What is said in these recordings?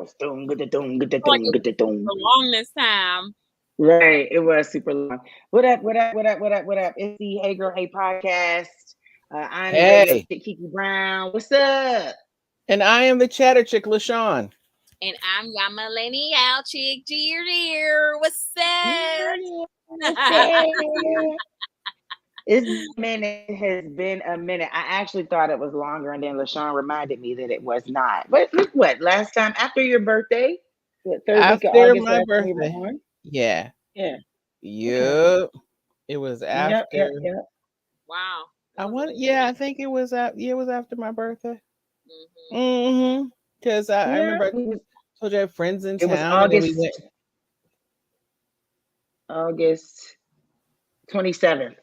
house. Doom, get the doom, get the Like doom, it get the doom. for long this time. Right. It was super long. What up? What up? What up? What up? What up? It's the Hey Girl Hey podcast. I'm the radio Hey, chick Kiki Brown. What's up? and I am the chatter chick, LaShawn. And I'm your millennial chick, dear. What's up? What's up? It's been a minute. It has been a minute. I actually thought it was longer, and then LaShawn reminded me that it was not. But look, what last time after your birthday, what third week of After August my last time we were birthday. on? Yeah. Yeah. Okay. Yep. It was Yep. after. Yep. Yep. Wow. I think it was it was after my birthday. Mm-hmm. Because I Yeah. remember I told you I had friends in It was town, and then we August went. 27th.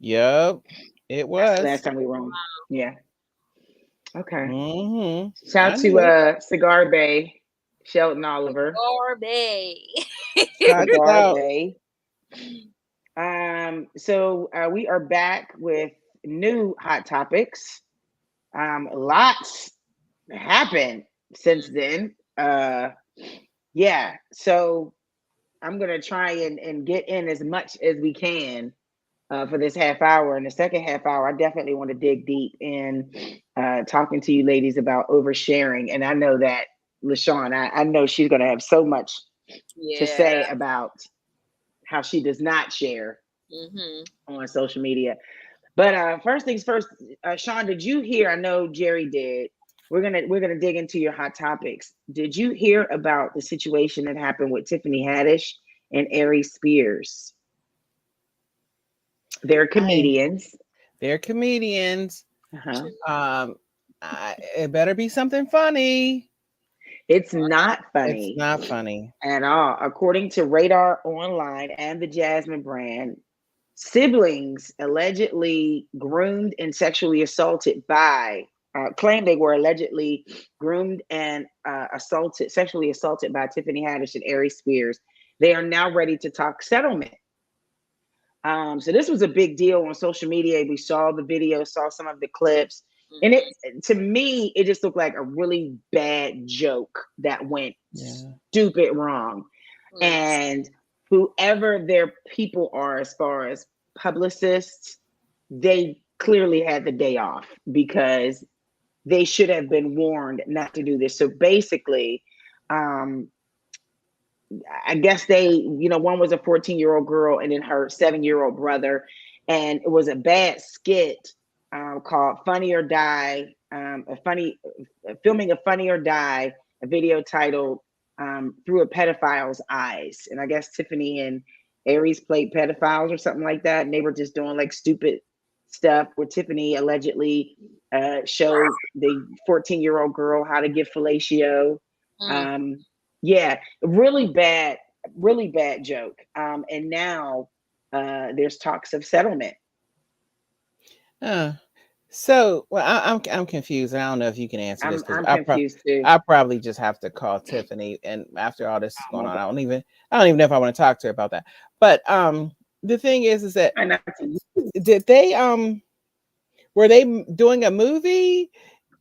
Yep. It That's the was. last time we were on. Yeah. Okay. Shout I out knew it. to Cigar Bay, Shelton Oliver. Sorbet. Got it Cigar out. Bay. So we are back with new hot topics. Lots happened since then. Yeah. So I'm gonna try and get in as much as we can for this half hour. In the second half hour, I definitely want to dig deep in talking to you ladies about oversharing. And I know that LaShawn, I know she's gonna have so much to say about how she does not share on social media. But first things first, Sean, did you hear? I know Jerry did. We're gonna dig into your hot topics. Did you hear about the situation that happened with Tiffany Haddish and Aries Spears? They're comedians. They're comedians. Uh-huh. It better be something funny. It's not It's funny not funny. at all. According to Radar Online and the Jasmine brand, siblings allegedly groomed and sexually assaulted by claim they were allegedly groomed and sexually assaulted by Tiffany Haddish and Aries Spears. They are now ready to talk settlement. So this was a big deal on social media. We saw the video, saw some of the clips, and it to me it just looked like a really bad joke that went stupid wrong. And whoever their people are, as far as publicists, they clearly had the day off because they should have been warned not to do this. So basically, I guess one was a 14-year-old girl and then her 7-year-old brother. And it was a bad skit called Funny or Die, filming a Funny or Die, a video titled Through a Pedophile's Eyes. And I guess Tiffany and Aries played pedophiles or something like that. And they were just doing like stupid stuff where Tiffany allegedly showed the 14-year-old girl how to give fellatio. Yeah, really bad joke. And now there's talks of settlement. So, well, I'm confused. I don't know if you can answer this because I'm confused too. I probably just have to call Tiffany. And after all this is going on, I don't even know if I want to talk to her about that. But the thing is that did they were they doing a movie?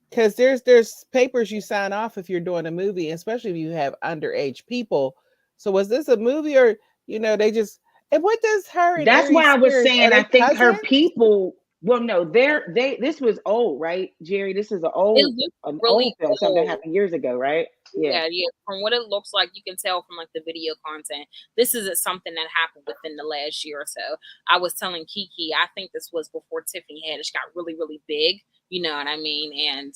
Because there's papers you sign off if you're doing a movie, especially if you have underage people. So was this a movie, or they just? And what does her? And That's Aries why I was Spears, saying are they I think cousins? her people. Well, no, this was old, right, Jerry? This is an old film. Something happened years ago, right? Yeah. From what it looks like, you can tell from like the video content, this isn't something that happened within the last year or so. I was telling Kiki, I think this was before Tiffany Haddish got really, really big. You know what I mean? And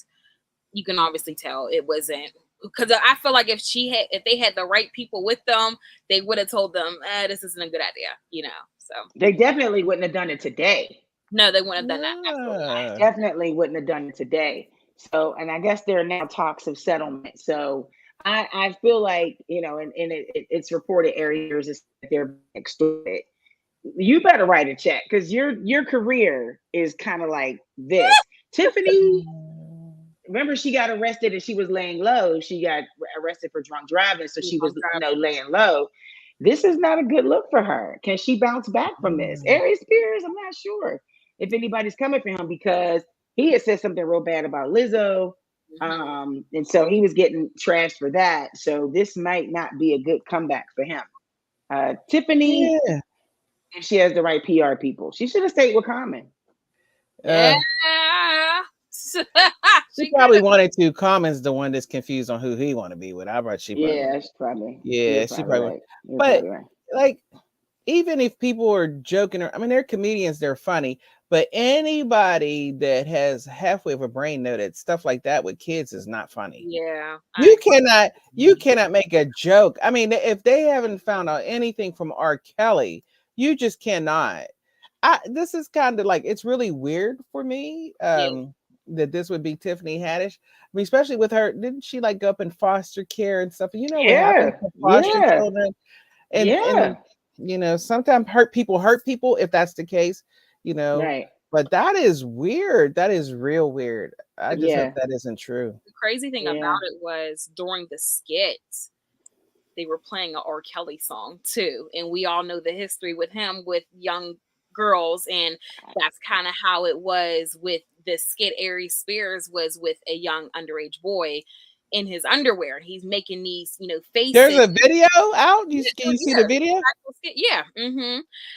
you can obviously tell it wasn't, because I feel like if they had the right people with them, they would have told them, this isn't a good idea. So they definitely wouldn't have done it today. No, they wouldn't have done that. Absolutely. Definitely wouldn't have done it today. So, and I guess there are now talks of settlement. So I feel like, and it's reported Aries is they're extorted. You better write a check because your career is kind of like this. Tiffany, remember she got arrested and she was laying low. She got arrested for drunk driving, so she was laying low. This is not a good look for her. Can she bounce back from this? Aries Spears, I'm not sure if anybody's coming for him because he had said something real bad about Lizzo. And so he was getting trashed for that. So this might not be a good comeback for him. Tiffany, if she has the right PR people, she should have stayed with Common. Yeah. She probably wanted to. Common's the one that's confused on who he want to be with. I bet she probably. Yeah, she probably. Yeah, she probably. Right. But like, even if people are joking, I mean, they're comedians, they're funny. But anybody that has halfway of a brain know that stuff like that with kids is not funny. Yeah, you cannot make a joke. I mean, if they haven't found out anything from R. Kelly, you just cannot. This is kind of like, it's really weird for me. That this would be Tiffany Haddish. I mean, especially with her, didn't she like go up in foster care and stuff? You know what happens to foster children, and you know, sometimes hurt people if that's the case, you know. Right. But that is weird. That is real weird. I just hope that isn't true. The crazy thing about it was during the skit, they were playing an R. Kelly song too, and we all know the history with him with young girls, and that's kind of how it was with the skit. Aries Spears was with a young underage boy in his underwear. He's making these, you know, faces. There's a video out. You see the video? Yeah.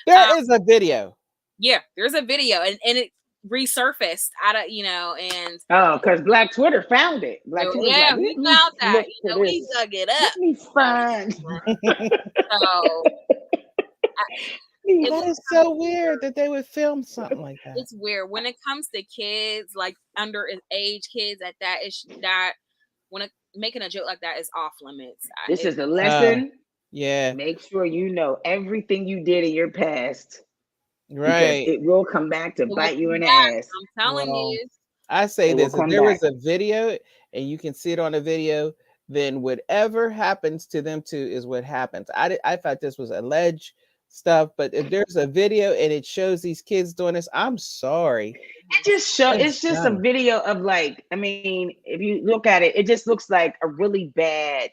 There is a video. Yeah, there's a video, and it resurfaced out of, you know, and because Black Twitter found it. We found that. You know, we dug it up. It's fun. So. That is so weird that they would film something like that. It's weird when it comes to kids, like underage kids at that age, that when making a joke like that is off limits. This is a lesson. Yeah. Make sure you know everything you did in your past. Right. It will come back to bite you in the ass. I'm telling you. I say this, if there was a video and you can see it on the video, then whatever happens to them two is what happens. I thought this was alleged stuff, but if there's a video and it shows these kids doing this, I'm sorry. It just shows. It's just a video of, like, I mean, if you look at it, it just looks like a really bad,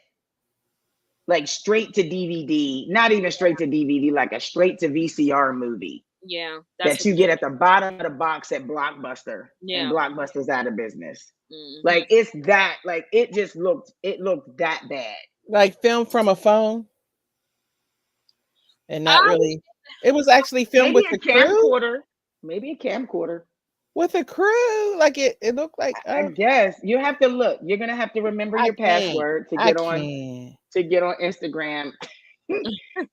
like straight to DVD, not even straight to DVD, like a straight to VCR movie. Yeah, that you get at the bottom of the box at Blockbuster. Yeah, and Blockbuster's out of business. Like, it's that, like, it looked that bad. Like filmed from a phone. And not really. It was actually filmed with a camcorder. Maybe a camcorder. With a crew. Like it looked like. I guess you have to look. You're gonna have to remember your password to get on Instagram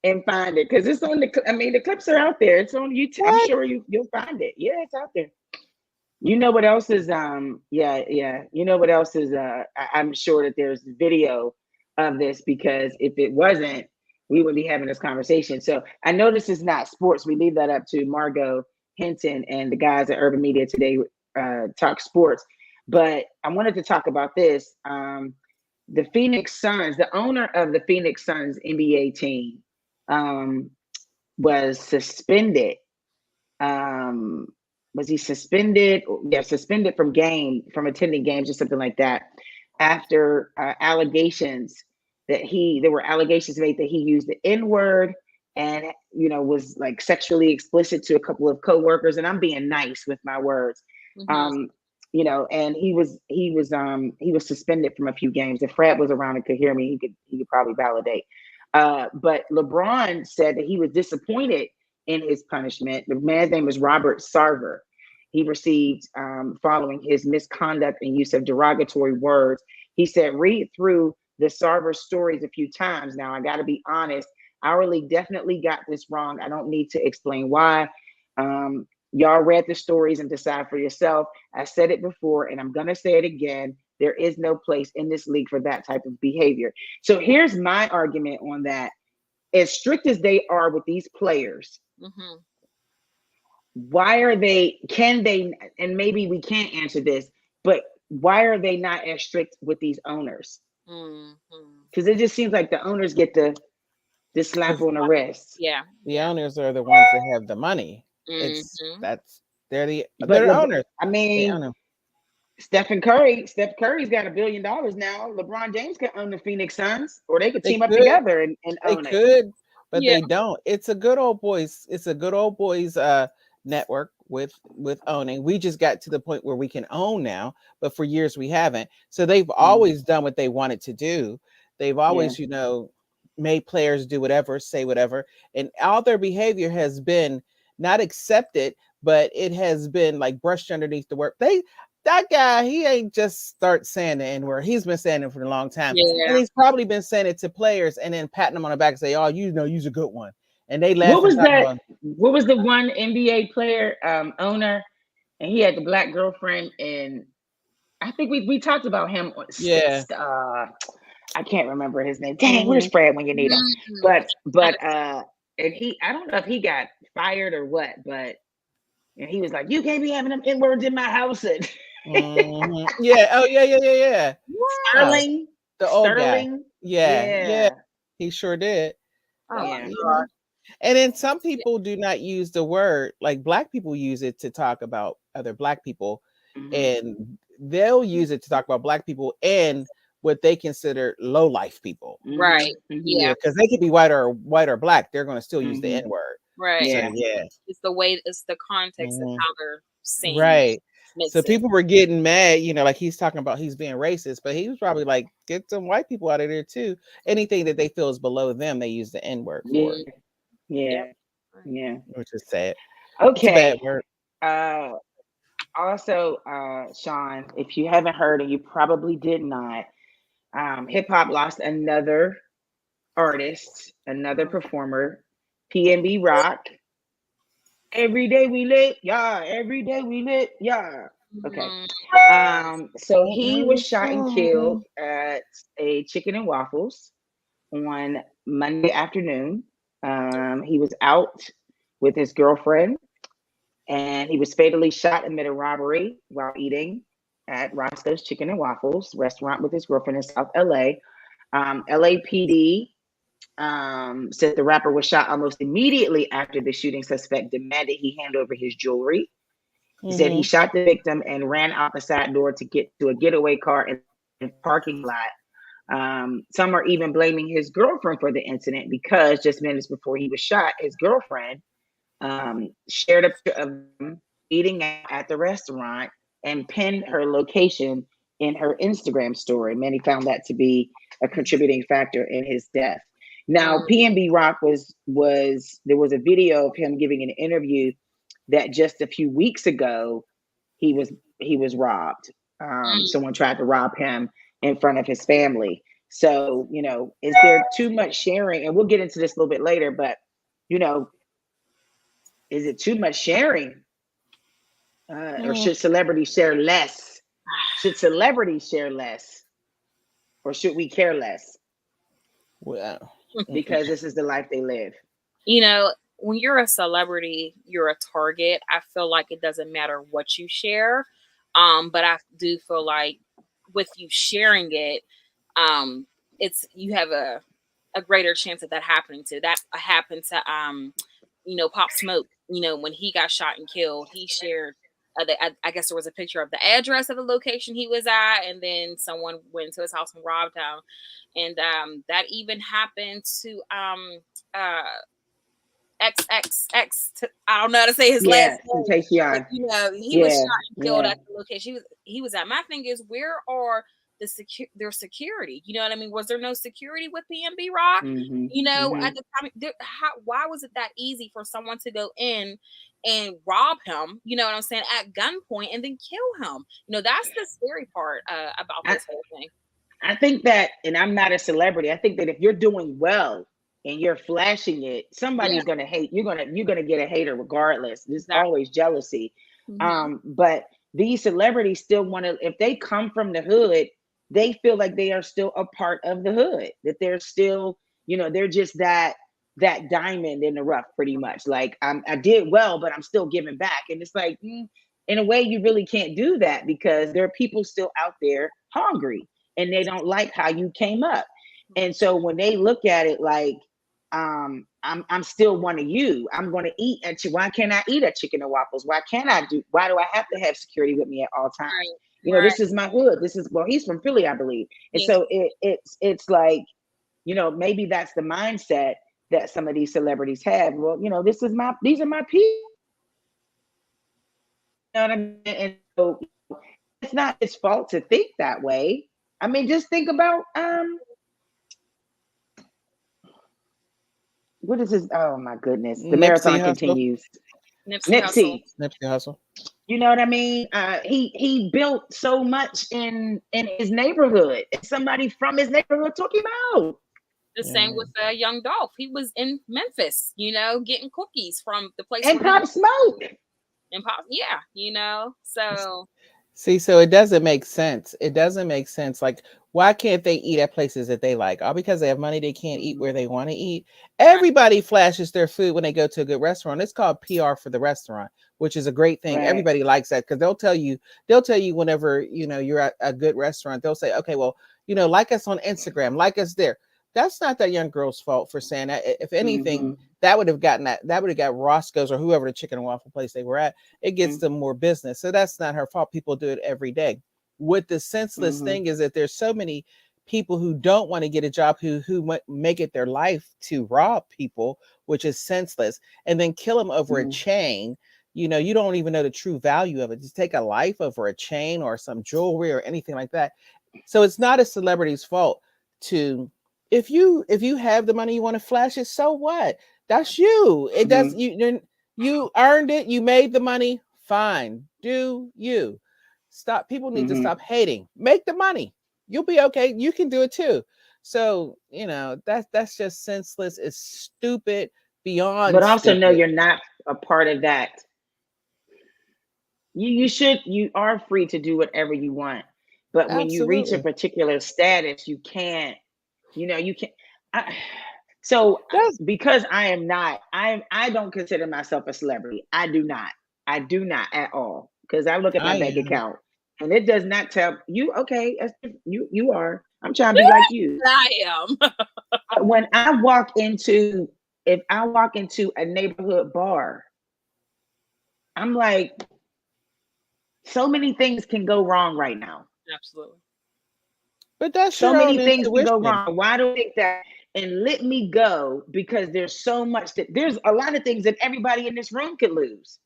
and find it, because it's on the. I mean, the clips are out there. It's on YouTube. I'm sure you'll find it. Yeah, it's out there. You know what else is? You know what else is? I'm sure that there's video of this, because if it wasn't, we would be having this conversation. So I know this is not sports. We leave that up to Margot Hinton and the guys at Urban Media Today talk sports. But I wanted to talk about this. The Phoenix Suns, the owner of the Phoenix Suns NBA team, was suspended. Was he suspended? Yeah, suspended from attending games or something like that, after allegations that there were allegations made that he used the N-word and, you know, was like sexually explicit to a couple of coworkers. And I'm being nice with my words. You know, and he was suspended from a few games. If Fred was around and could hear me, he could probably validate. But LeBron said that he was disappointed in his punishment. The man's name is Robert Sarver. He received following his misconduct and use of derogatory words. He said, read through the Sarver stories a few times. Now, I got to be honest, I really definitely got this wrong. I don't need to explain why. Y'all read the stories and decide for yourself. I said it before, and I'm going to say it again. There is no place in this league for that type of behavior. So here's my argument on that. As strict as they are with these players, why are they, and maybe we can't answer this, but why are they not as strict with these owners? Because it just seems like the owners get the slap on the wrist. Yeah, the owners are the ones that have the money. They're the owners. I mean, Steph Curry's got $1 billion now. LeBron James could own the Phoenix Suns, or they could team up together and own it. They could, but they don't. It's a good old boys. It's a good old boys network with owning. We just got to the point where we can own now, but for years we haven't. So they've always done what they wanted to do. They've always, made players do whatever, say whatever, and all their behavior has been not accepted, but it has been like brushed underneath the work. That guy, he ain't just start saying the N-word. He's been saying it for a long time. Yeah. And he's probably been saying it to players and then patting them on the back and say, oh, you're a good one. And they laugh. What was that? What was the one NBA player, owner, and he had the black girlfriend, and I think we talked about him. Yeah. I can't remember his name. Dang, where's Fred when you need him? But and I don't know if he got fired or what, but and he was like, you can't be having them N-words in my house. And yeah. Oh yeah. Sterling, the old Sterling. guy. Yeah. He sure did. Oh, yeah. And then some people do not use the word, like black people use it to talk about other black people, and they'll use it to talk about black people and what they consider low life people. Right. Yeah. Because they could be white or black. They're going to still use the N-word. Right. Yeah. So, it's the context of how they're saying. Right. So people were getting mad, like he's talking about he's being racist, but he was probably like, get some white people out of there too. Anything that they feel is below them, they use the N-word for. Yeah. Which is sad. Okay. It's a bad word. Also, Sean, if you haven't heard, and you probably did not, hip hop lost another artist, another performer, PNB Rock. Every day we lit, yeah. Every day we lit, yeah. Okay. So he was shot and killed at a Chicken and Waffles on Monday afternoon. He was out with his girlfriend, and he was fatally shot amid a robbery while eating at Roscoe's Chicken and Waffles restaurant with his girlfriend in South LA. LAPD said the rapper was shot almost immediately after the shooting suspect demanded he hand over his jewelry. He said he shot the victim and ran out the side door to get to a getaway car in the parking lot. Some are even blaming his girlfriend for the incident because just minutes before he was shot, his girlfriend shared a picture of him eating at the restaurant and pinned her location in her Instagram story. Many found that to be a contributing factor in his death. Now, PNB Rock there was a video of him giving an interview that just a few weeks ago he was robbed. Someone tried to rob him in front of his family. So, is there too much sharing? And we'll get into this a little bit later, but is it too much sharing? Or should celebrities share less? Should celebrities share less? Or should we care less? Well, because this is the life they live. When you're a celebrity, you're a target. I feel like it doesn't matter what you share. But I do feel like with you sharing it, you have a greater chance of that happening to. That happened to Pop Smoke. When he got shot and killed, he shared I guess there was a picture of the address of the location he was at, and then someone went to his house and robbed him. And that even happened to XXX. I don't know how to say his last name. But, he was shot and killed at the location he was at. My thing is, where are their security? You know what I mean? Was there no security with PNB Rock? At the time, why was it that easy for someone to go in and rob him? You know what I'm saying? At gunpoint and then kill him. That's the scary part about this whole thing. I think that, and I'm not a celebrity, I think that if you're doing well and you're flashing it, somebody's gonna hate. You're gonna get a hater regardless. There's always jealousy. But these celebrities still want to, if they come from the hood, they feel like they are still a part of the hood, that they're still, they're just that diamond in the rough, pretty much. Like, I did well, but I'm still giving back. And it's like, in a way, you really can't do that because there are people still out there hungry and they don't like how you came up. And so when they look at it like, I'm still one of you. I'm going to eat at you. Why can't I eat at Chicken and Waffles? Why do I have to have security with me at all times? This is my hood. He's from Philly, I believe. And so it's like, maybe that's the mindset that some of these celebrities have. Well, these are my people. know what I mean? And so it's not his fault to think that way. I mean, just think about what is his? Oh my goodness, the Nipsey marathon Hustle. continues. Nipsey Hussle. Nipsey, Nipsey Hustle. you know what I mean? He built so much in his neighborhood, and somebody from his neighborhood took him out. The same with Young Dolph. He was in Memphis, getting cookies from the place and Pop Smoke. And Pop, yeah, so. See, so it doesn't make sense. It doesn't make sense. Like, why can't they eat at places that they like? All because they have money, they can't eat where they want to eat. Everybody flashes their food when they go to a good restaurant. It's called PR for the restaurant, which is a great thing. Right. Everybody likes that because they'll tell you whenever you're at a good restaurant, they'll say, okay, well, like us on Instagram, like us there. That's not that young girl's fault for saying that. If anything, that would have got Roscoe's or whoever the chicken and waffle place they were at. It gets them more business. So that's not her fault. People do it every day. What the senseless thing is that there's so many people who don't want to get a job who make it their life to rob people, which is senseless, and then kill them over a chain. You don't even know the true value of it. Just take a life over a chain or some jewelry or anything like that. So it's not a celebrity's fault to. If you have the money, you want to flash it, so what? That's you. It does you earned it, you made the money, fine. Do you. Stop. People need to stop hating. Make the money. You'll be okay. You can do it too. So, that's just senseless. It's stupid beyond. But also stupid. know you're not a part of that. You are free to do whatever you want. But when you reach a particular status, you can't. You can't. So because I don't consider myself a celebrity. I do not at all. Because I look at my bank account and it does not tell you, okay, you are. I'm trying to be like you. I am. When if I walk into a neighborhood bar, I'm like, so many things can go wrong right now. Absolutely. But that's so many things can go wrong. Why do I think that? And let me go, because there's so much there's a lot of things that everybody in this room could lose.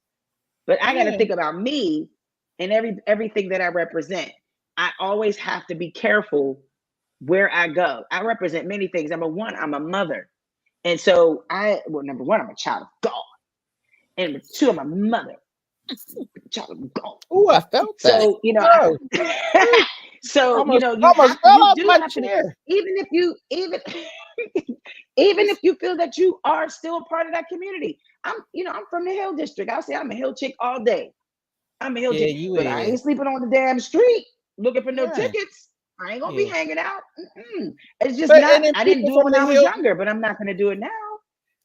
But I got to think about me and everything that I represent. I always have to be careful where I go. I represent many things. Number one, I'm a mother. And so number one, I'm a child of God. And number two, I'm a mother. Child of God. Oh, I felt that. So, so almost, you do have to, even if you feel that you are still a part of that community. I'm from the Hill District. I'll say I'm a Hill chick all day. I'm a Hill chick, but I ain't sleeping on the damn street looking for no tickets. I ain't gonna be hanging out. It's just I didn't do it when I was younger, but I'm not gonna do it now.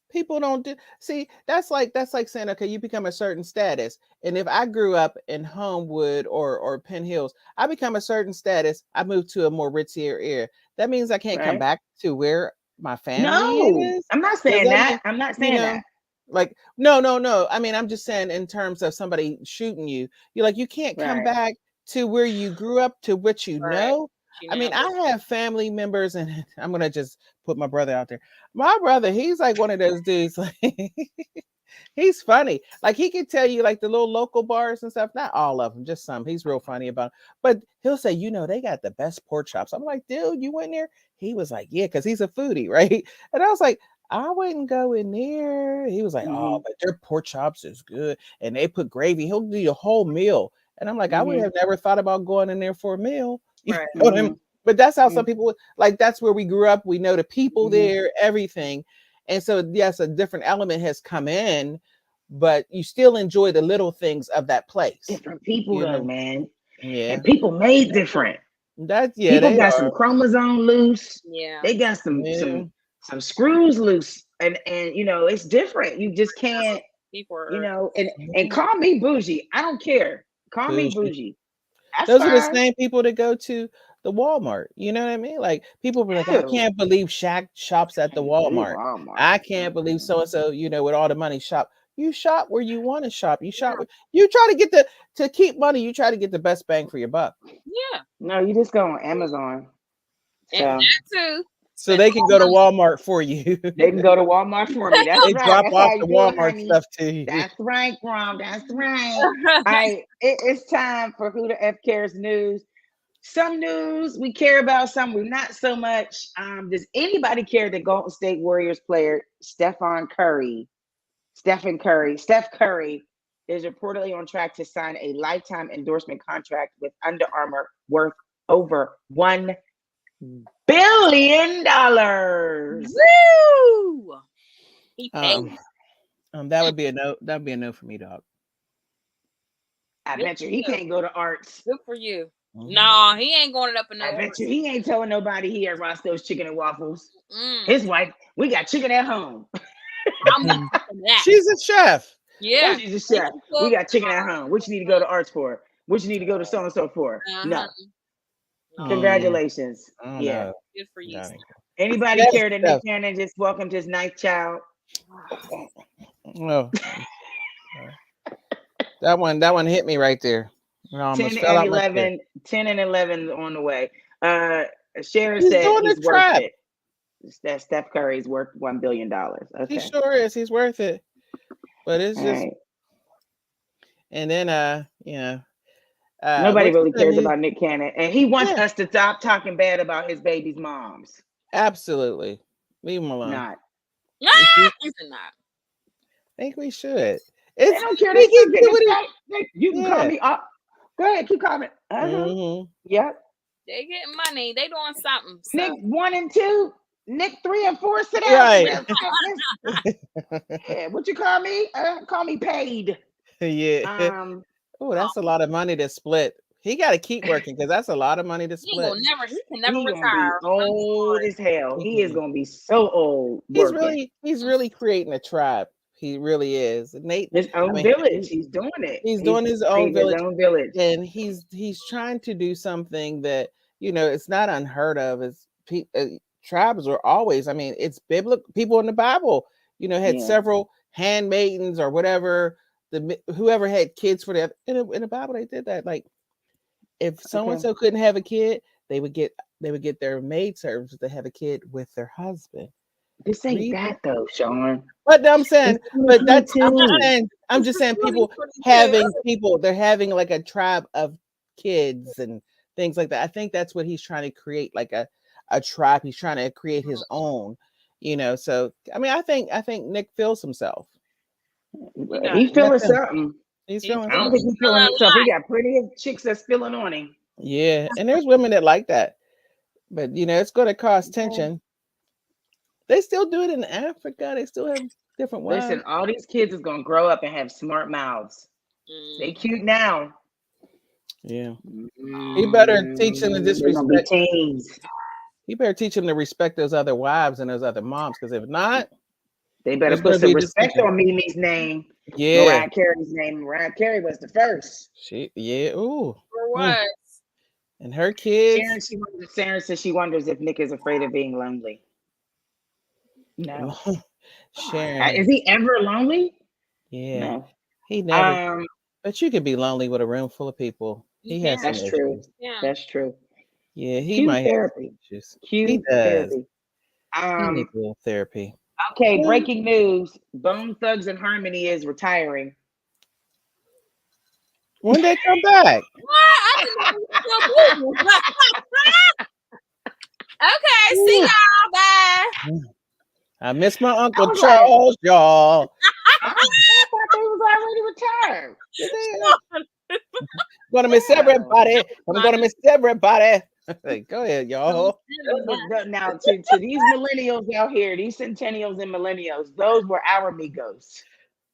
People don't do. See, that's like saying, okay, you become a certain status, and if I grew up in Homewood or Penn Hills, I become a certain status. I moved to a more ritzier area. That means I can't come back to where my family is. I'm not saying that. I'm not saying that. Like, no. I mean, I'm just saying in terms of somebody shooting you, you're like, you can't come back to where you grew up, to what you know. I mean, I have family members, and I'm going to just put my brother out there. My brother, he's like one of those dudes. Like, he's funny. Like, he can tell you like the little local bars and stuff. Not all of them, just some. He's real funny about it. But he'll say, they got the best pork chops. I'm like, dude, you went there? He was like, yeah, because he's a foodie, right? And I was like, I wouldn't go in there. He was like, oh, but their pork chops is good. And they put gravy. He'll do your whole meal. And I'm like, I would have never thought about going in there for a meal. Right. But that's how some people, like, that's where we grew up. We know the people there, everything. And so, yes, a different element has come in, but you still enjoy the little things of that place. Different people, though, man. Yeah. And people made different. People got some chromosome loose. Yeah. They got some screws loose. And it's different. You just can't, and call me bougie. I don't care. Call me bougie. Those are the same people that go to the Walmart. You know what I mean? Like, people be like, I can't believe Shaq shops at the Walmart. I can't believe so-and-so, with all the money shop. You shop where you want to shop. You shop. You try to get to keep money. You try to get the best bang for your buck. Yeah. No, you just go on Amazon. And that too. So they can go to Walmart for you. They can go to Walmart for me. That's They right. drop That's off how the you do it, Walmart honey. stuff to you. That's right, Grom. That's right. All right. It's time for Who the F Cares news. Some news we care about, some we not so much. Does anybody care the Golden State Warriors player Steph Curry is reportedly on track to sign a lifetime endorsement contract with Under Armour worth over $1 billion. Woo! He paid. That would be a no. That would be a no for me, dog. I bet you he can't go to Arts. Good for you. No, he ain't going up in no. I bet you he ain't telling nobody he at Roscoe's Chicken and Waffles. His wife, we got chicken at home. She's a chef. Yeah, she's a chef. We got chicken at home. What you need to go to Arts for? What you need to go to so and so for? No. Congratulations. Yeah. Good for you. Anybody care that Nick Cannon just welcomed his ninth child? No. That one hit me right there. 10 and 11 on the way. Sharon he's said doing he's worth trap. it. That Steph Curry is worth $1 billion. Okay. He sure is. He's worth it. But it's all just right. And then nobody really cares about Nick Cannon. And he wants us to stop talking bad about his baby's moms. Absolutely. Leave him alone. Not. Not. I think we should. They don't care. You can call me up. Go ahead, keep calling. Yep. They getting money. They doing something. So. Nick 1 and 2. Nick 3 and 4. Sit down. Right. Yeah, what you call me? Call me paid. Yeah. Oh, that's a lot of money to split. He got to keep working because that's a lot of money to split. He can never retire. Old as hell. He is gonna be so old. He's really creating a tribe. He really is. Nate, his own village. He's doing it. He's doing his own village. And he's trying to do something that it's not unheard of. It's tribes are always. I mean, it's biblical. People in the Bible, had several handmaidens or whatever. Whoever had kids for that in the Bible, they did that. Like, if so-and-so couldn't have a kid, they would get their maid servants to have a kid with their husband. This ain't that though, Sean. But I'm saying, I'm just saying they're having like a tribe of kids and things like that. I think that's what he's trying to create, like a tribe. He's trying to create his own, so I mean, I think Nick feels himself. He feeling something. He's feeling I don't think he's feeling himself. He got plenty of chicks that's feeling on him. Yeah, and there's women that like that. But it's going to cause tension. They still do it in Africa. They still have different wives. Listen, all these kids is gonna grow up and have smart mouths. They cute now. Yeah. He better teach them to disrespect. He better teach them to respect those other wives and those other moms, because if not, they better put some respect on Mimi's name. Yeah. Mariah Carey's name. Mariah Carey was the first. Ooh. For what? And her kids. Sharon says she wonders if Nick is afraid of being lonely. No. Sharon. Is he ever lonely? Yeah. No. He never. But you could be lonely with a room full of people. He has some That's true. issues. Yeah. That's true. Yeah, he Cute might therapy. have issues. Cute he does. Therapy. He needs a little therapy. Okay, breaking news. Bone Thugs and Harmony is retiring. When they come back? Okay, see y'all. Bye. I miss my Uncle Charles, y'all. I thought they was already retired. Gonna miss everybody. I'm gonna miss everybody. Go ahead, y'all. Now, to these millennials out here, these centennials and millennials, those were our Migos.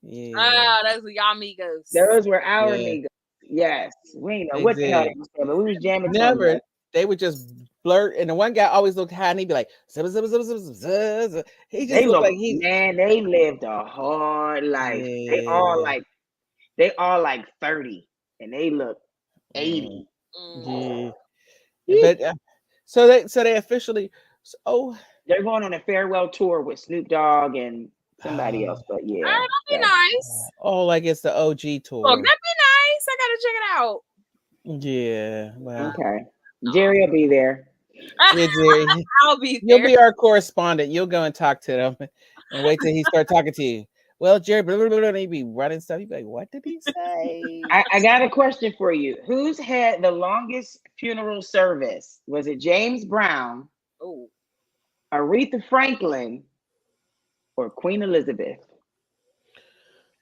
Yeah. Oh, those were y'all Migos. Those were our Migos. Yes. We ain't know what the hell they was saying, but we was jamming. Never. They would just blurt, and the one guy always looked high, and he'd be like, zip, zip, zip, zip, zip, zip. He just looked like they lived a hard life. Yeah. They all like 30, and they look 80. Yeah. But so they officially they're going on a farewell tour with Snoop Dogg and somebody else, but yeah. Oh, that'd be nice. Oh, like it's the OG tour. Oh, that'd be nice. I gotta check it out. Yeah. Well. Okay. Jerry will be there. Yeah, Jerry. I'll be You'll there. be our correspondent. You'll go and talk to them and wait till he start talking to you. Well, Jerry, blah, blah, blah, blah, he'd be running stuff. You'd be like, what did he say? I got a question for you. Who's had the longest funeral service? Was it James Brown, Oh, Aretha Franklin, or Queen Elizabeth?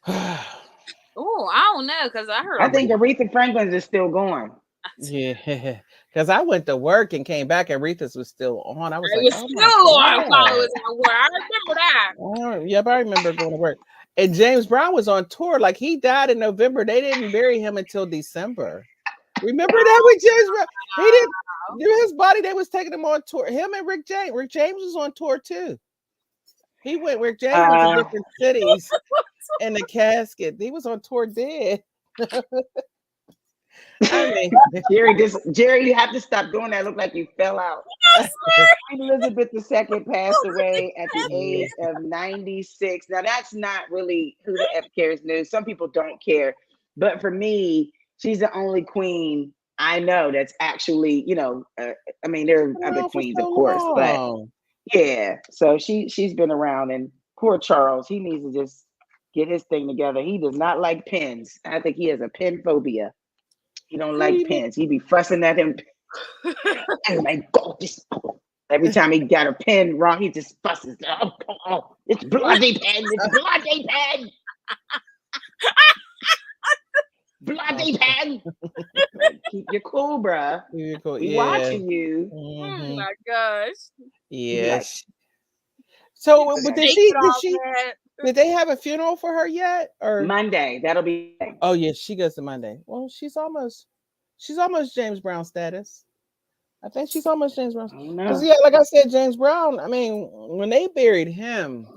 oh, I don't know because I heard I think Aretha Franklin's is still going. Yeah, because I went to work and came back and Aretha's was still on. I was it like, was oh still my on while it God. was at work. I remember that. Oh, yep, I remember going to work. And James Brown was on tour. Like he died in November. They didn't bury him until December. Remember that with James Brown? He didn't do his body. They was taking him on tour. Him and Rick James. Rick James was on tour too. Rick James went to different cities in the casket. He was on tour dead. I mean, Jerry, you have to stop doing that. Look like you fell out. Queen Elizabeth II passed away at the age of 96. Now that's not really who the F cares news. Some people don't care, but for me, she's the only queen I know that's actually, I mean, there are other queens, of course, but yeah. So she's been around, and poor Charles, he needs to just get his thing together. He does not like pens. I think he has a pen phobia. He don't like pens. He be fussing at him. Oh my God, every time he got a pen wrong, he just fusses. Oh, it's bloody pen. It's bloody pen. Bloody pen. Keep your cool, bruh. cool. We Yeah. watching you. Oh my gosh. Yes. So did they have a funeral for her yet? Or Monday? That'll be. Oh yeah, she goes to Monday. Well, she's almost James Brown status. I think she's almost James Brown. Because yeah, like I said, James Brown. I mean, when they buried him,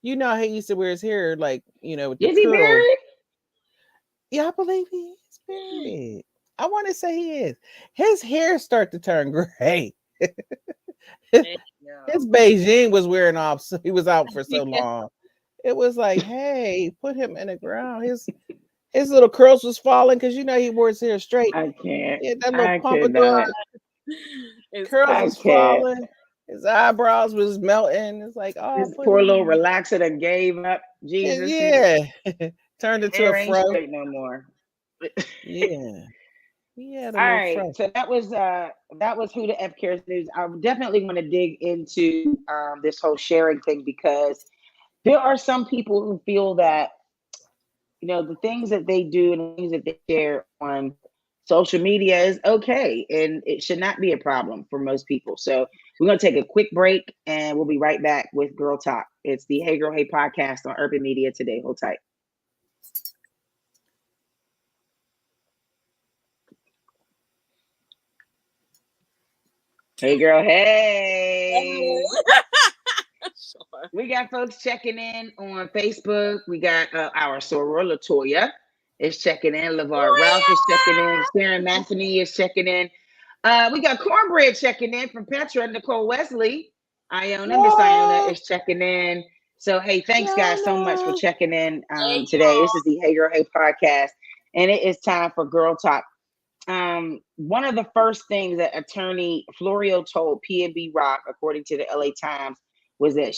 you know, he used to wear his hair like with the Is he buried? Yeah, I believe he is buried. I want to say he is. His hair start to turn gray. His Beijing was wearing off, so he was out for so long. It was like, hey, put him in the ground. His little curls was falling because he wore his hair straight. I can't. Yeah, that little pompadour. Curls was falling. His eyebrows was melting. It's like, oh, his poor little relaxer that gave up. Jesus. Yeah. Turned into a fro. No more. Yeah. Yeah. All right. Fro. So that was Who the F Cares news. I definitely want to dig into this whole sharing thing, because there are some people who feel that the things that they do and the things that they share on social media is okay, and it should not be a problem for most people. So we're going to take a quick break, and we'll be right back with Girl Talk. It's the Hey Girl Hey podcast on Urban Media Today. Hold tight. Hey girl, hey. Sure. We got folks checking in on Facebook. We got our soror Latoya is checking in. LeVar Ralph is checking in. Sharon Matheny is checking in. We got Cornbread checking in from Petra. Nicole Wesley. Miss Iona is checking in. So, hey, thanks guys so much for checking in today. This is the Hey Girl Hey podcast, and it is time for Girl Talk. One of the first things that attorney Florio told PNB Rock, according to the LA Times, was that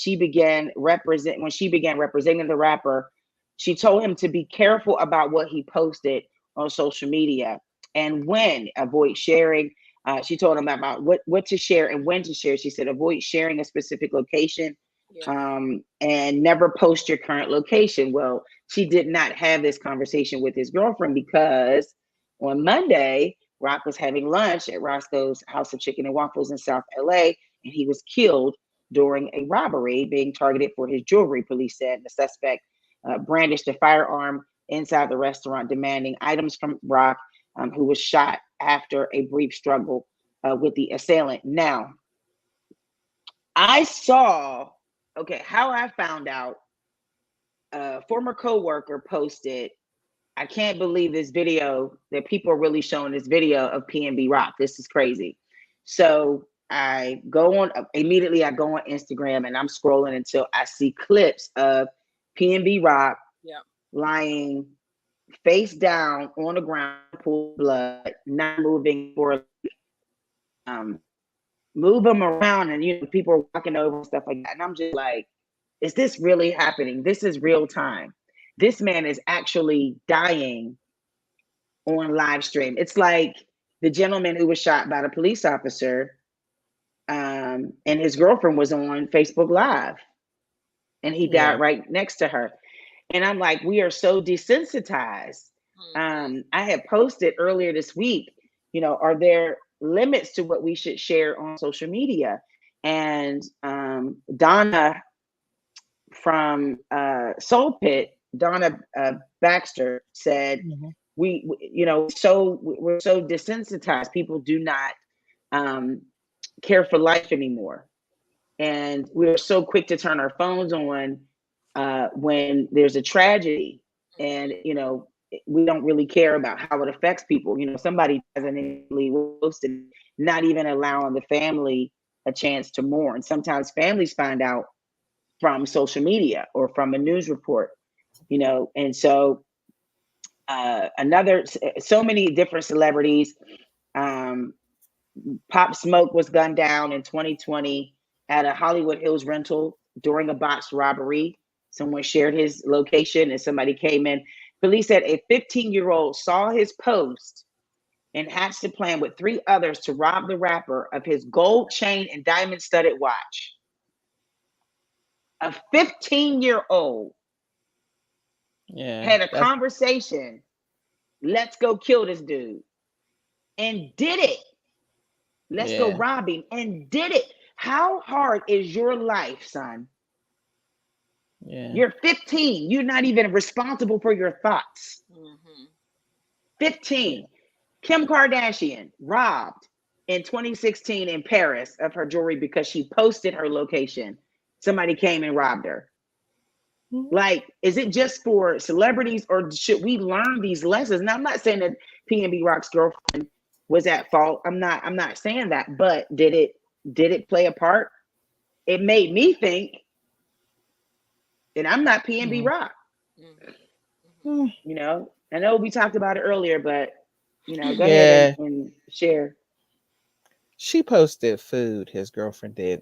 when she began representing the rapper, she told him to be careful about what he posted on social media and when avoid sharing. She told him about what to share and when to share. She said, avoid sharing a specific location and never post your current location. Well, she did not have this conversation with his girlfriend because on Monday, Rock was having lunch at Roscoe's House of Chicken and Waffles in South LA, and he was killed during a robbery, being targeted for his jewelry, police said. The suspect brandished a firearm inside the restaurant, demanding items from Rock, who was shot after a brief struggle with the assailant. Now, I saw, how I found out, a former coworker posted, I can't believe this video, that people are really showing this video of PNB Rock. This is crazy. So I go on Instagram and I'm scrolling until I see clips of PNB Rock lying face down on the ground, pool of blood, not moving for move them around, and people are walking over and stuff like that. And I'm just like, is this really happening? This is real time. This man is actually dying on live stream. It's like the gentleman who was shot by the police officer, and his girlfriend was on Facebook Live, and he died right next to her. And I'm like, we are so desensitized. I had posted earlier this week, are there limits to what we should share on social media? And Donna from Soul Pit, Donna Baxter said, we're so desensitized. People do not care for life anymore. And we're so quick to turn our phones on when there's a tragedy, and we don't really care about how it affects people. Somebody doesn't really post it, not even allowing the family a chance to mourn. Sometimes families find out from social media or from a news report, and so so many different celebrities. Pop Smoke was gunned down in 2020 at a Hollywood Hills rental during a botched robbery. Someone shared his location and somebody came in. Police said a 15-year-old saw his post and hatched a plan with 3 others to rob the rapper of his gold chain and diamond-studded watch. A 15-year-old had a conversation, let's go kill this dude, and did it. Let's go rob him, and did it. How hard is your life, son? You're 15. You're not even responsible for your thoughts. 15. Kim Kardashian robbed in 2016 in Paris of her jewelry because she posted her location. Somebody came and robbed her. Like, is it just for celebrities, or should we learn these lessons? Now, I'm not saying that PNB Rock's girlfriend was at fault. I'm not saying that, but did it play a part? It made me think, and I'm not PNB Rock. I know we talked about it earlier, but go ahead and share. She posted food, his girlfriend did.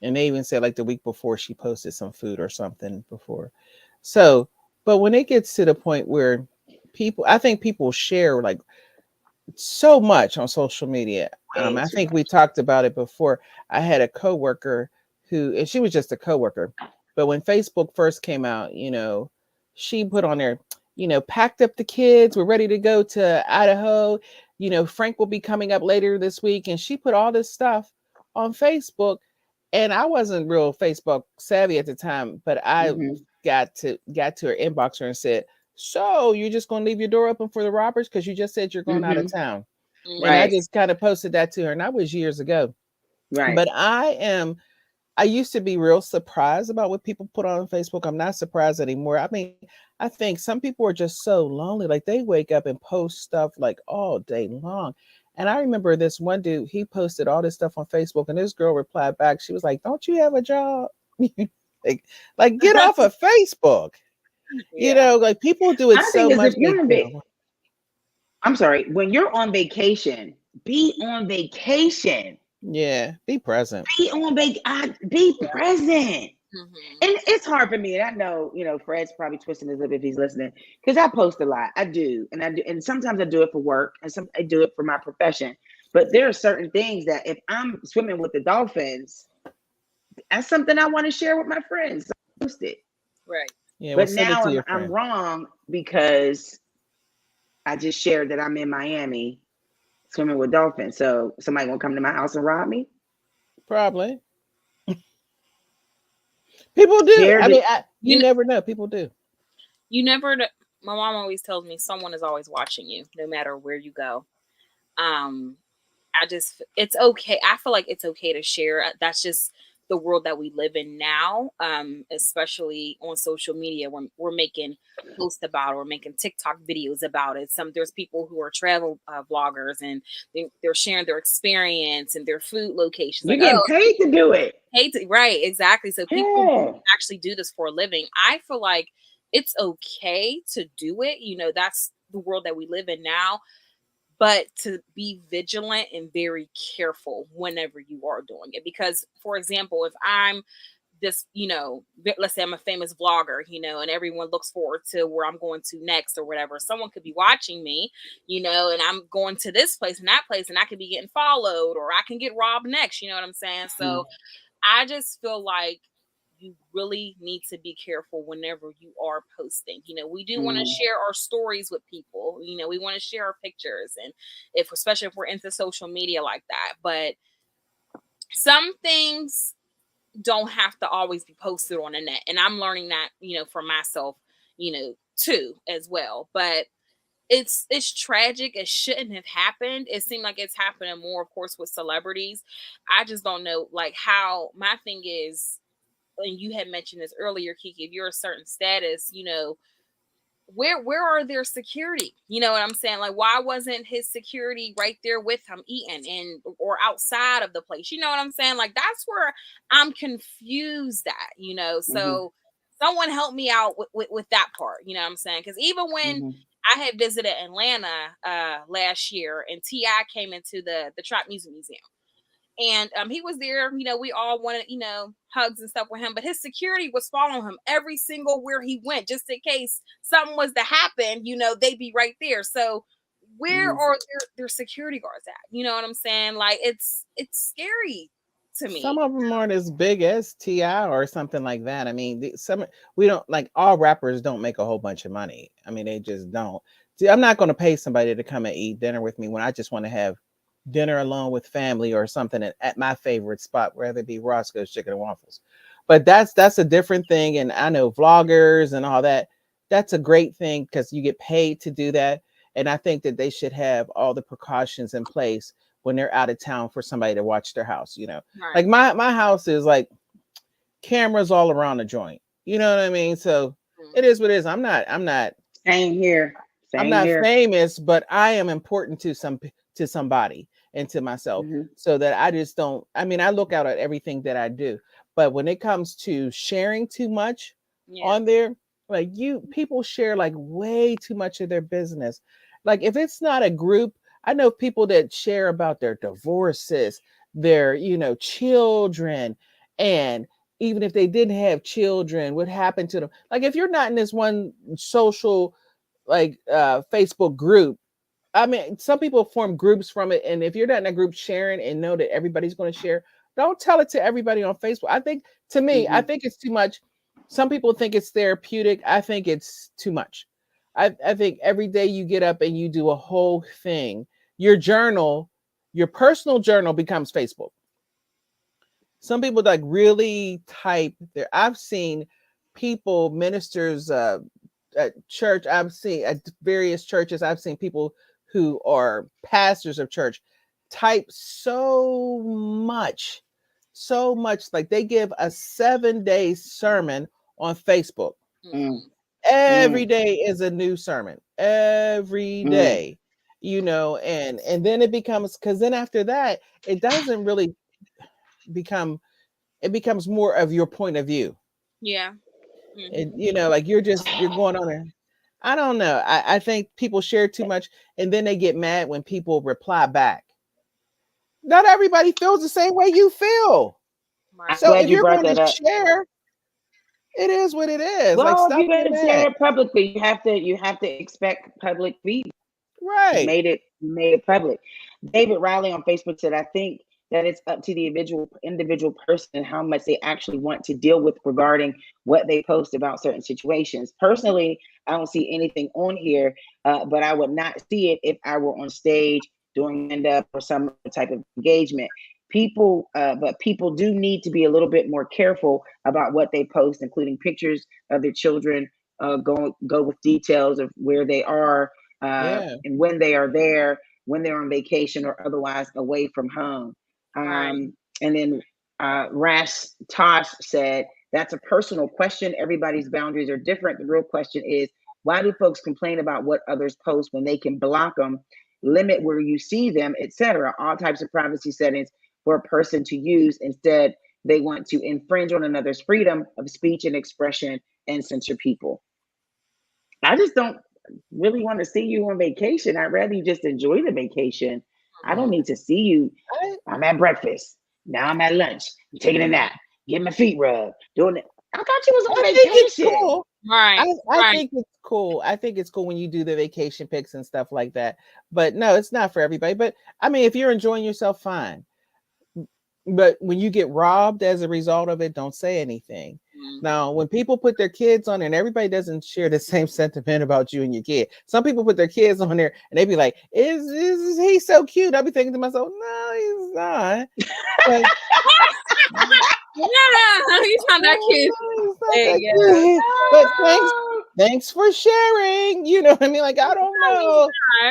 And they even said like the week before she posted some food or something before. So, but when it gets to the point where I think people share like so much on social media. I think we talked about it before. I had a coworker and she was just a coworker, but when Facebook first came out, she put on there, packed up the kids. We're ready to go to Idaho. Frank will be coming up later this week. And she put all this stuff on Facebook. And I wasn't real Facebook savvy at the time, but I got to her inbox her and said, so you're just going to leave your door open for the robbers? Because you just said you're going out of town. Right. And I just kind of posted that to her. And that was years ago. Right. But I used to be real surprised about what people put on Facebook. I'm not surprised anymore. I mean, I think some people are just so lonely. Like they wake up and post stuff like all day long. And I remember this one dude, he posted all this stuff on Facebook and this girl replied back. She was like, don't you have a job? like get off of Facebook. Like people do it so much. I'm sorry. When you're on vacation, be on vacation. Yeah, be present. Be present. And it's hard for me. And I know, Fred's probably twisting his lip if he's listening, because I post a lot. I do. And sometimes I do it for work, and I do it for my profession. But there are certain things that if I'm swimming with the dolphins, that's something I want to share with my friends. So I post it. Right. Yeah, but now I'm wrong because I just shared that I'm in Miami swimming with dolphins. So somebody gonna come to my house and rob me? Probably. People do. I mean, you never know. People do. You never know. My mom always tells me someone is always watching you, no matter where you go. It's okay. I feel like it's okay to share. That's just the world that we live in now, especially on social media when we're making posts about it, we're making TikTok videos about it. There's people who are travel vloggers and they're sharing their experience and their food locations. You're getting paid to do it. Right, exactly. So people actually do this for a living. I feel like it's okay to do it. That's the world that we live in now. but to be vigilant and very careful whenever you are doing it. Because, for example, if I'm this, let's say I'm a famous vlogger, and everyone looks forward to where I'm going to next or whatever. Someone could be watching me, and I'm going to this place and that place, and I could be getting followed or I can get robbed next. You know what I'm saying? So I just feel like you really need to be careful whenever you are posting. We do want to share our stories with people. We want to share our pictures, and especially if we're into social media like that. But some things don't have to always be posted on the net, and I'm learning that for myself, too, as well. But it's tragic. It shouldn't have happened. It seemed like it's happening more, of course, with celebrities. I just don't know, like, how. My thing is, and you had mentioned this earlier, Kiki, if you're a certain status, where are their security? You know what I'm saying? Like, why wasn't his security right there with him eating or outside of the place? You know what I'm saying? Like, that's where I'm confused at, so someone help me out with that part. You know what I'm saying? Because even when I had visited Atlanta last year, and T.I. came into the Trap Music Museum, and he was there. We all wanted, hugs and stuff with him, but his security was following him every single where he went, just in case something was to happen, they'd be right there. So where are their security guards at? You know what I'm saying? Like, it's scary to me. Some of them aren't as big as T.I. or something like that. I mean, we don't, like, all rappers don't make a whole bunch of money. I mean, they just don't. See, I'm not going to pay somebody to come and eat dinner with me when I just want to have dinner alone with family or something at my favorite spot, whether it be Roscoe's Chicken and Waffles. But that's a different thing. And I know vloggers and all that. That's a great thing because you get paid to do that. And I think that they should have all the precautions in place when they're out of town for somebody to watch their house. Right. Like my house is like cameras all around the joint. You know what I mean? So it is what it is. I'm not Same here. I'm not famous, but I am important to somebody and to myself, so that I just don't. I mean, I look out at everything that I do, but when it comes to sharing too much on there, like people share like way too much of their business. Like, if it's not a group, I know people that share about their divorces, their children, and even if they didn't have children, what happened to them. Like, if you're not in this one social, like, Facebook group, I mean, some people form groups from it, and if you're not in a group sharing and know that everybody's going to share, don't tell it to everybody on Facebook. I think, to me, I think it's too much. Some people think it's therapeutic. I think it's too much. I think every day you get up and you do a whole thing, your journal, your personal journal becomes Facebook. Some people like really type there. I've seen people, ministers, at church. I've seen at various churches. I've seen people who are pastors of church type so much, like they give a 7-day sermon on Facebook. Every day is a new sermon, every day, and then it becomes, because then after that, it doesn't really become, it becomes more of your point of view. And like you're going on there. I don't know. I think people share too much, and then they get mad when people reply back. Not everybody feels the same way you feel. I'm So glad if you you're brought going that to up. share, it is what it is. Like, Well, if stop you're being going to share mad. it publicly, you have to expect public feedback. Right. You made it public. David Riley on Facebook said, I think that it's up to the individual person how much they actually want to deal with regarding what they post about certain situations. Personally, I don't see anything on here, but I would not see it if I were on stage doing stand-up or some type of engagement. But people do need to be a little bit more careful about what they post, including pictures of their children. Go with details of where they are, and when they are there, when they're on vacation or otherwise away from home. And then Rash Tosh said, that's a personal question. Everybody's boundaries are different. The real question is, why do folks complain about what others post when they can block them, limit where you see them, etc.? All types of privacy settings for a person to use. Instead, they want to infringe on another's freedom of speech and expression and censor people. I just don't really want to see you on vacation. I'd rather you just enjoy the vacation. I don't need to see you. I'm at breakfast. Now I'm at lunch. I'm taking a nap. Getting my feet rubbed. Doing it. I thought you was on vacation. It's cool. Right. I think it's cool. I think it's cool when you do the vacation pics and stuff like that. But no, it's not for everybody. But I mean, if you're enjoying yourself, fine. But when you get robbed as a result of it, don't say anything. Now, when people put their kids on there, and everybody doesn't share the same sentiment about you and your kid. Some people put their kids on there and they be like, is he so cute? I'll be thinking to myself, no, he's not. But, yeah, he's not that cute. But thanks for sharing. You know what I mean? Like, I don't know.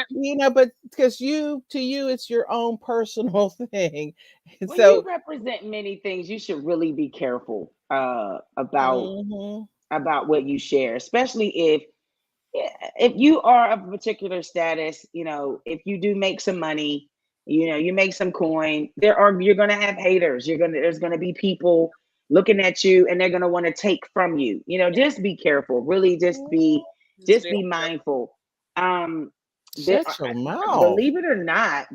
You know, but because to you, it's your own personal thing. When you represent many things, you should really be careful about what you share, especially if you are of a particular status. You know, if you do make some money, you know, you make some coin, you're gonna have haters. There's gonna be people looking at you and they're gonna want to take from you. You know, just be careful. Really, just be mindful. Shut your mouth. Believe it or not,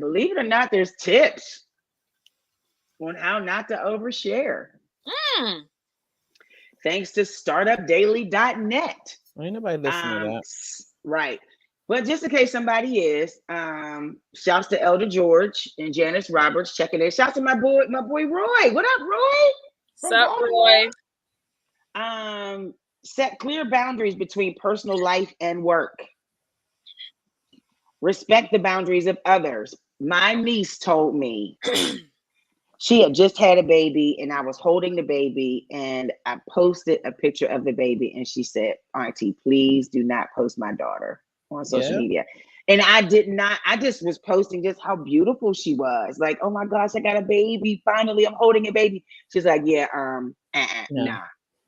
there's tips on how not to overshare. Thanks to startupdaily.net. Ain't nobody listening to that. Right. But just in case somebody is, shouts to Elder George and Janice Roberts checking in. Shouts to my boy Roy. What up, Roy? What's up, Roy? Set clear boundaries between personal life and work. Respect the boundaries of others. My niece told me she had just had a baby and I was holding the baby and I posted a picture of the baby and she said, Auntie, please do not post my daughter on social media. And I did not. I just was posting just how beautiful she was. Like, oh my gosh, I got a baby. Finally, I'm holding a baby. She's like, nah,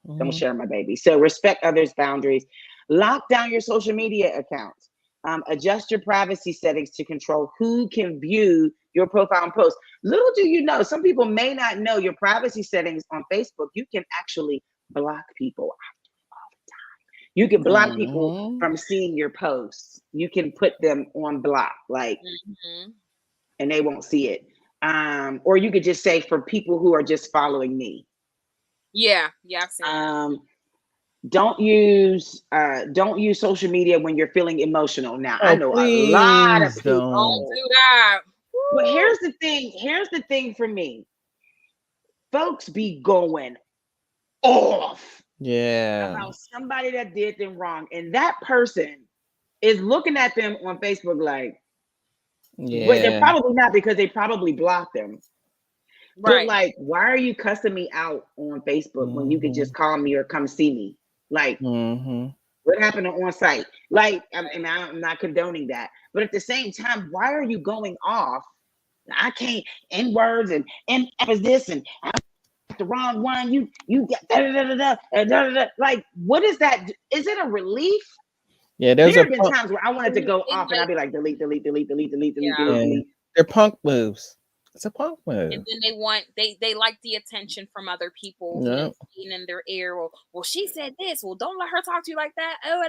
don't share my baby. So respect others' boundaries. Lock down your social media accounts. Adjust your privacy settings to control who can view your profile and post. Little do you know, some people may not know your privacy settings on Facebook. You can actually block people. You can block people from seeing your posts. You can put them on block, and they won't see it. Or you could just say for people who are just following me. Yeah, I've seen that. Don't use social media when you're feeling emotional. Now I know a lot of people don't do that. But here's the thing for me. Folks be going off about somebody that did them wrong, and that person is looking at them on Facebook like, but they're probably not, because they probably blocked them. Right. But like, why are you cussing me out on Facebook when you could just call me or come see me? Like, what happened on site? Like, I'm not condoning that, but at the same time, why are you going off? I can't N words and is this and I'm the wrong one. You get da. Like, what is that? Is it a relief? Yeah, there have been times where I wanted to go off and I'd be like, delete. They're punk moves. It's a punk move. And then they like the attention from other people being in their ear. Well, she said this. Well, don't let her talk to you like that. Oh,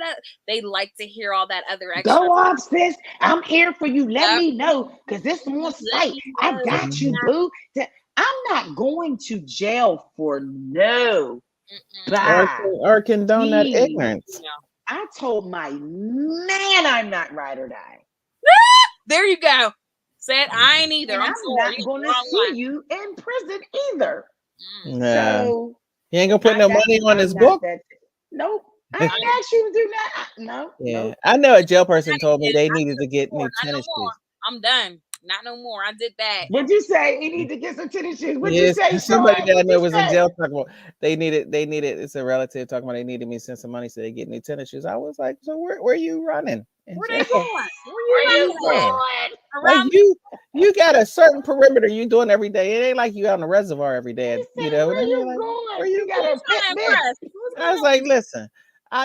they like to hear all that other extra. Go off, sis. I'm here for you. Let me know, because this one site. I got you, boo. I'm not going to jail for no or condone that ignorance. I told my man I'm not ride or die. There you go. Said I ain't either. And I'm not going to see you in prison either. So he ain't gonna put no money on his book. Nope. I ain't asked you to do that. No. Yeah, nope. I know a jail person told me they needed to get new tennis shoes. I'm done. Not no more. I did that. What'd you say? He need to get some tennis shoes. What'd you say? Somebody that I know was in jail talking about they needed. It's a relative talking about they needed me to send some money so they get new tennis shoes. I was like, so where are you running? Where they going? Where you going? Like you got a certain perimeter you doing every day. It ain't like you out in the reservoir every day. You know, where you going? Where you got a I was like, listen.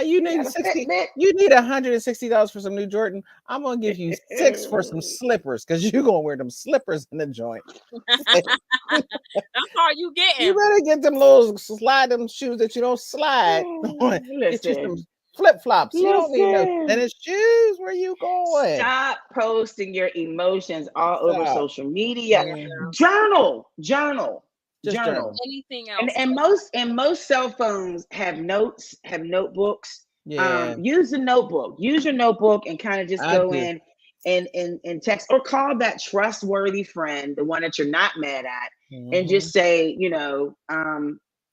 You need $160 for some new Jordan. I'm gonna give you $6 for some slippers because you're gonna wear them slippers in the joint. That's all you getting. You better get them little slide them shoes that you don't slide. Listen, flip flops. You don't need no Listen. tennis shoes. Where you going? Stop posting your emotions all over Stop. social media. Mhm. Journal. Just journal. Anything else? And most cell phones have notes, have notebooks. Yeah, Use a notebook. Use your notebook and kind of just I go do. in and text or call that trustworthy friend, the one that you're not mad at, and Hmm. just say,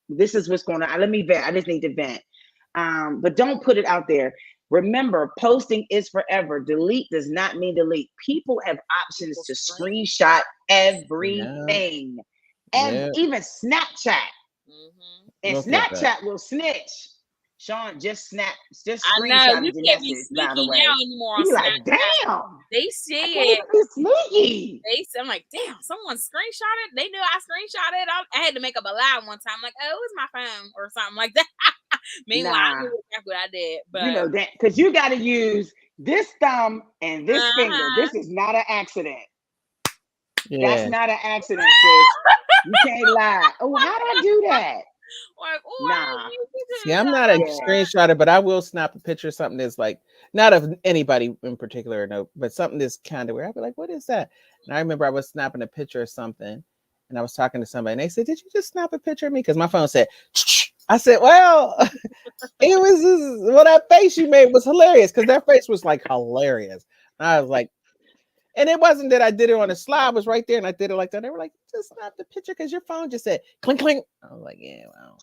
this is what's going on. Let me vent. I just need to vent. But don't put it out there. Remember, posting is forever. Delete does not mean delete. People have options to screenshot Yeah, everything, and yeah. even Snapchat. Mm-hmm. And Look at that. Snapchat will snitch. Sean just I know you screenshotted your can't be message, by the sneaky now way. anymore on You be like, Snapchat. damn, They I can't said even be sneaky. I'm like, damn, someone screenshotted. They knew I screenshotted. I had to make up a lie one time. Like, oh, it's my phone or something like that. Meanwhile, I Nah, knew exactly what I did. you But know that because you got to use this thumb and this finger. uh-huh. This is not an accident. That's Yeah. not an accident, sis. You can't lie. Oh, how do I do that? Like, oh, I Nah. didn't use See, it. I'm not a Yeah. screenshotter, but I will snap a picture of something that's like not of anybody in particular, no, but something that's kind of weird. I'd be like, "What is that?" And I remember I was snapping a picture of something, and I was talking to somebody, and they said, "Did you just snap a picture of me?" Because my phone said, I said, "Well, it was well, that face you made was hilarious because that face was like hilarious." And I was like, and it wasn't that I did it on a slide; I was right there, and I did it like that. They were like, "Just snap the picture because your phone just said clink clink." I was like, "Yeah, well,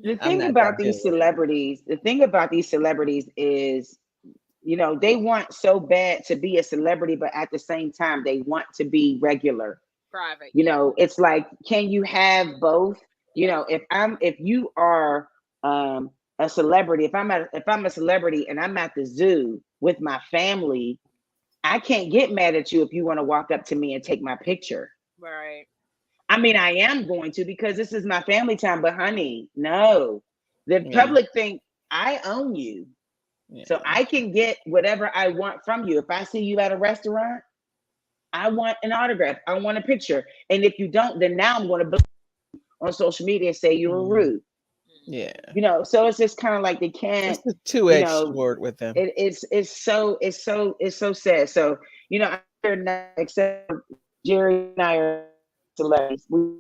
The I'm thing not about gonna do these it." celebrities, the thing about these celebrities is, they want so bad to be a celebrity, but at the same time, they want to be regular. Private, yeah. It's like, can you have both? Yeah. If you are a celebrity, if I'm a celebrity and I'm at the zoo with my family, I can't get mad at you if you want to walk up to me and take my picture. Right. I mean, I am going to because this is my family time, but honey, no. The Yeah, public think I own you. So yeah. I can get whatever I want from you. If I see you at a restaurant, I want an autograph. I want a picture. And if you don't, then now I'm going to on social media and say you were Mhm. rude. Yeah, So it's just kind of like they it's can't, a you two-edged know, sword with them. it's so sad. So, except Jerry and I are celebrities. We,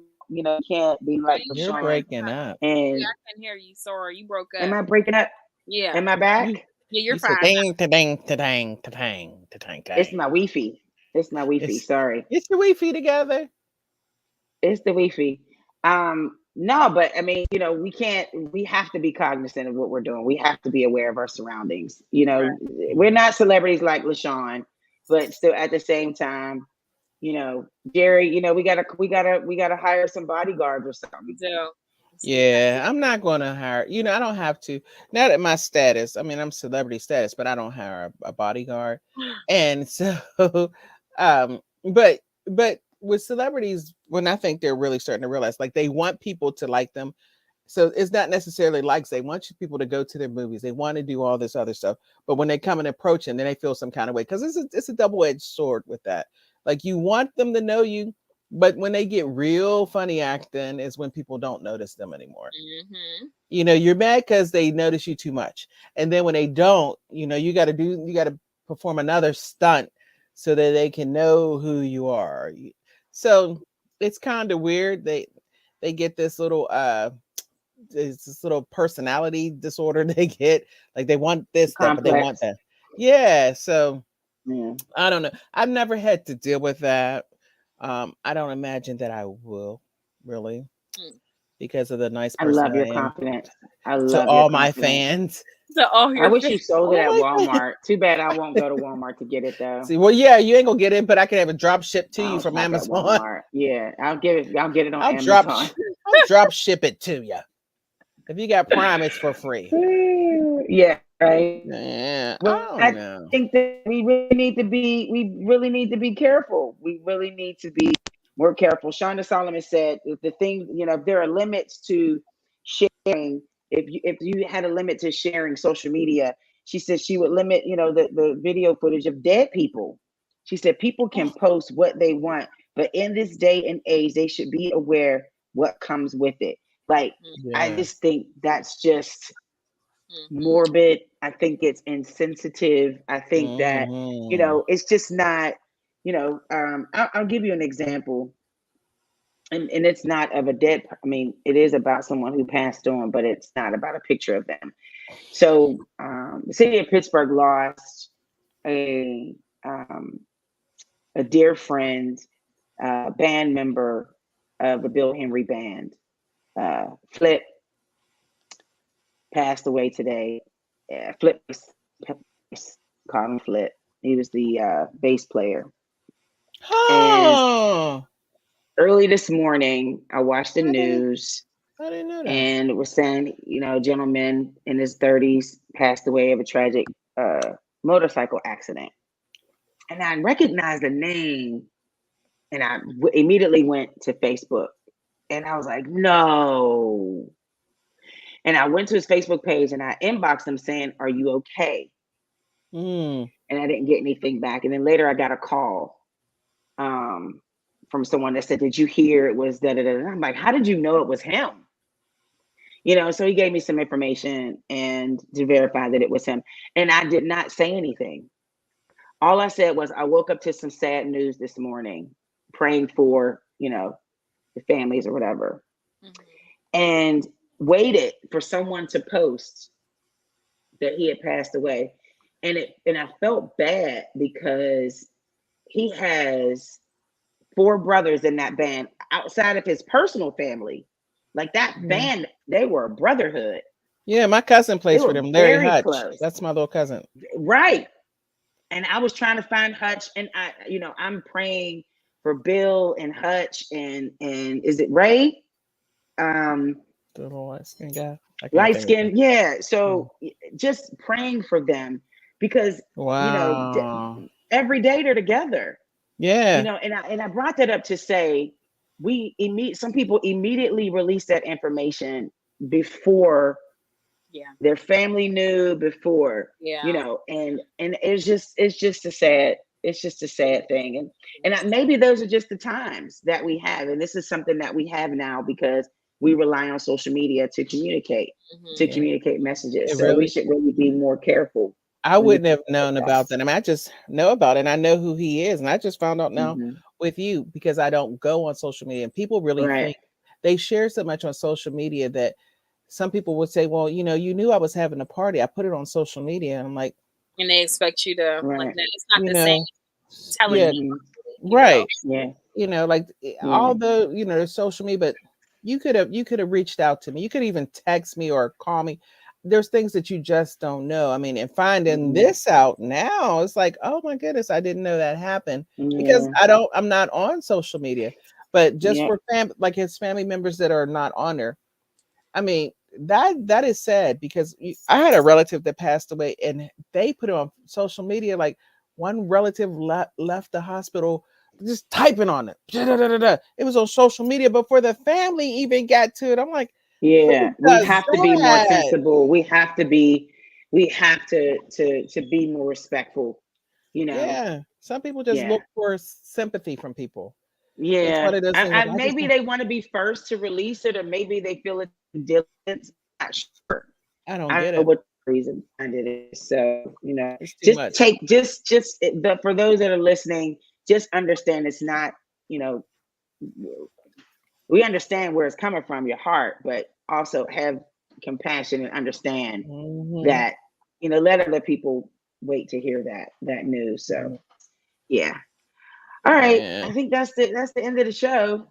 can't be like You're LaShawn. breaking up. Yeah, And I can hear you. Sorry, you broke am up. I breaking up? Yeah. Am I back? You Yeah, you're you said fine. ding ta ding ta ding ta ding ta ding It's ding. my Wi-Fi. It's my Wi-Fi. It's Sorry. it's your Wi-Fi together. It's the Wi-Fi. No, but I mean, we have to be cognizant of what we're doing. We have to be aware of our surroundings. Right. We're not celebrities like LaShawn, but still at the same time, Jerry, we gotta hire some bodyguards or something. So, Yeah, I'm not gonna hire. I don't have to. Not at my status. I mean, I'm celebrity status, but I don't hire a bodyguard. And so, but with celebrities, when I think they're really starting to realize, like they want people to like them. So it's not necessarily likes. They want people to go to their movies. They want to do all this other stuff. But when they come and approach them, then they feel some kind of way because it's a double-edged sword with that. Like you want them to know you, but when they get real funny acting is when people don't notice them anymore. mm-hmm. You're mad because they notice you too much. And then when they don't, you got to perform another stunt so that they can know who you are. So it's kind of weird. They get this little personality disorder they get. Like they want this, that, but they want Complex. that. Yeah. So Yeah. I don't know. I've never had to deal with that. I don't imagine that I will really Mm. because of the nice I person love I your am confidence. I to love your all my confidence. fans. So, all I your wish you sold it All at my fans. Walmart. Too bad I won't go to Walmart to get it though. See, well, yeah, you ain't gonna get it, but I can have it drop shipped to I you don't from shop at Amazon. Walmart. Yeah, I'll get it on I'll drop, Amazon. I'll drop ship it to you. If you got Prime, it's for free. Yeah, right. Yeah, I Well, don't I know. think that we really need to be careful. We really need to be more careful. Shonda Solomon said that the thing, if there are limits to sharing, if you had a limit to sharing social media, she said she would limit, the video footage of dead people. She said people can post what they want, but in this day and age, they should be aware what comes with it. Like, I Yeah, just think that's just morbid. I think it's insensitive. I think that, it's just not, I'll give you an example. And it's not of a dead, it is about someone who passed on, but it's not about a picture of them. So the city of Pittsburgh lost a dear friend, band member of the Bill Henry band. Flip passed away today. Flip, call him Flip. He was the bass player. And early this morning, I watched the news. I didn't know that. And it was saying, a gentleman in his 30s passed away of a tragic motorcycle accident. And I recognized the name, and I immediately went to Facebook. And I was like, no. And I went to his Facebook page and I inboxed him saying, are you okay? And I didn't get anything back. And then later I got a call from someone that said, did you hear it was da-da-da? And I'm like, how did you know it was him? So he gave me some information and to verify that it was him. And I did not say anything. All I said was I woke up to some sad news this morning, praying for, the families or whatever, and waited for someone to post that he had passed away. And I felt bad because he has 4 brothers in that band outside of his personal family. Like that band, they were a brotherhood. Yeah, my cousin plays for them. Larry Hutch. Close. That's my little cousin. Right. And I was trying to find Hutch, and I'm praying for Bill and Hutch and is it Ray? The little light skin guy. Light skin, yeah. So just praying for them because every day they're together. Yeah. And I brought that up to say some people immediately release that information before their family knew, before and it's just a sad thing. And maybe those are just the times that we have, and this is something that we have now because we rely on social media to communicate messages. So we should really be more careful. I wouldn't have known about that. I just know about it, and I know who he is, and I just found out now with you because I don't go on social media, and people really think they share so much on social media that some people would say, well, you knew I was having a party. I put it on social media, and I'm like, and they expect you to like that. It's not the same telling you. Right. All the social media, but you could have reached out to me. You could even text me or call me. There's things that you just don't know. And finding this out now, it's like, oh my goodness, I didn't know that happened because I'm not on social media, but just for his family members that are not on there. That is sad because I had a relative that passed away and they put it on social media. Like one relative left the hospital just typing on it. It was on social media before the family even got to it. I'm like, yeah, we have to be more sensible. We have to be more respectful. Yeah. Some people just look for sympathy from people. Yeah. Maybe they want to be first to release it, or maybe they feel it's diligence. Not sure. I don't know what the reason behind it is. So, just for those that are listening, just understand it's not, we understand where it's coming from, your heart, but also have compassion and understand that, let other people wait to hear that news. So, yeah. All right. I think that's the end of the show.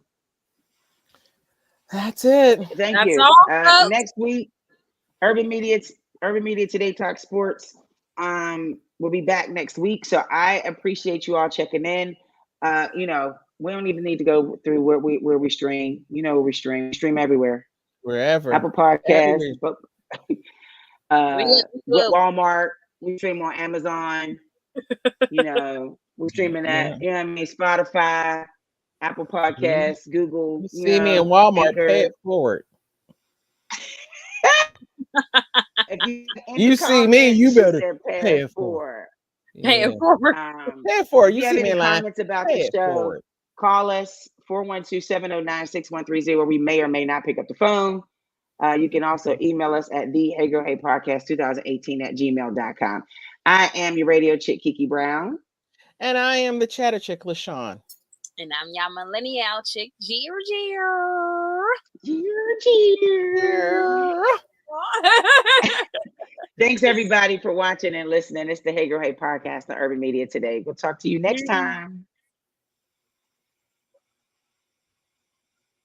That's it. Thank you. Next week, Urban Media Today Talk Sports. We'll be back next week. So I appreciate you all checking in. We don't even need to go through where we stream. Where we stream. We stream everywhere. Wherever. Apple Podcasts. Walmart. We stream on Amazon. We're streaming at Spotify, Apple Podcasts, Google. You see me in Walmart, Anchor. Pay it forward. You see me, you better pay it forward. Pay it forward. Pay it forward. You see me in line. Comments about the show, call us 412-709-6130. We may or may not pick up the phone. You can also email us at the Hey Girl Hey Podcast 2018 at gmail.com. I am your radio chick, Kiki Brown. And I am the chatter chick, LaShawn. And I'm y'all millennial chick, Jeer. Thanks everybody for watching and listening. It's the Hey Girl Hey Podcast on Urban Media Today. We'll talk to you next time.